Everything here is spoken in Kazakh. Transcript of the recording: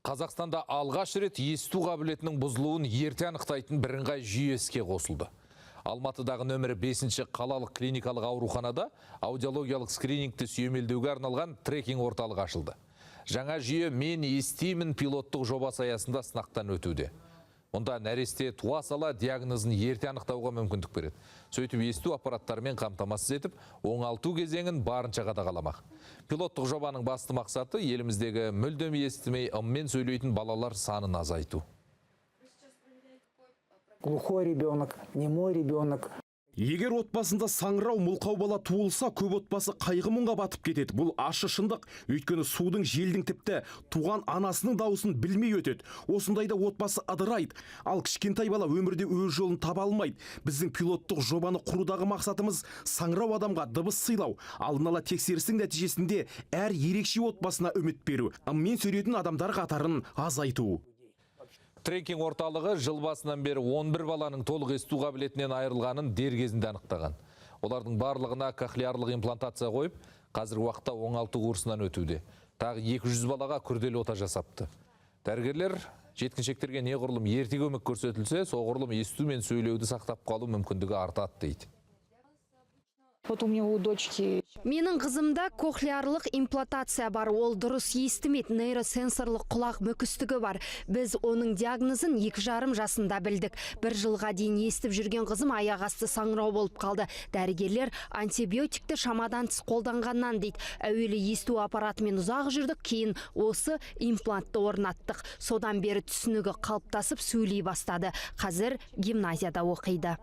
Қазақстанда алғаш рет есту қабілетінің бұзылуын ерте анықтайтын бірыңғай жүйе іске қосылды. Алматыдағы нөмірі 5-ші қалалық клиникалық ауруханада аудиологиялық скринингті сүйемелдеуге арналған трекинг орталығы ашылды. Жаңа жүйе «Мен естимін» пилоттық жобасы аясында сынақтан өтуде. Онда нәресте туа сала диагнозын ерте анықтауға мүмкіндік береді. Сөйтіп есту аппараттарымен қамтамасыз етіп, оңалту кезеңін барынша қадағаламақ. Пилоттық жобаның басты мақсаты еліміздегі мүлдем естімей ыммен сөйлейтін балалар санын азайту. Глухой ребенок, немой ребенок. Егер отбасында саңырау мылқау бала туылса, көп отбасы қайғы мұңға батып кетеді. Бұл ащы шындық. Өйткені судың, желдің тіпті туған анасының дауысын білмей өтеді. Осындайда отбасы ыдырайды. Ал кішкентай бала өмірде өз жолын таба алмайды. Біздің пилоттық жобаны құрудағы мақсатымыз саңырау адамға дыбыс сыйлау. Алдын ала тексерістің нәтижесінде әр ерекше отбасына үміт беру. Ыммен сөйлейтін адамдар қатарын азайту. Трекинг орталығы жыл басынан бері 11 баланың толық есту қабілетінен айырылғанын дер кезінде анықтаған. Олардың барлығына кохлеарлық имплантация қойып, қазір уақытта оңалту курсынан өтуде. Тағы 200 балаға күрделі ота жасапты. Дәрігерлер жеткіншектерге неғұрлым ерте көмек көрсетілсе, соғұрлым есту мен сөйлеуді сақтап қалу мүмкіндігі артады дейді. Вот у меня у дочки... Менің қызымда кохлеарлық имплантация бар, ол дұрыс естімейді, нейросенсорлық құлақ мүкістігі бар. Біз оның диагнозын 2,5 жасында білдік. 1 жылға дейін естіп жүрген қызым аяқ асты саңырау болып қалды. Дәрігерлер антибиотикті шамадан тыс қолданғаннан дейді. Әуелі есту аппаратымен ұзақ жүрдік, кейін осы имплантты орнаттық. Содан бері түсінігі қалыптасып сөйлей бастады. Қазір гимназияда оқиды.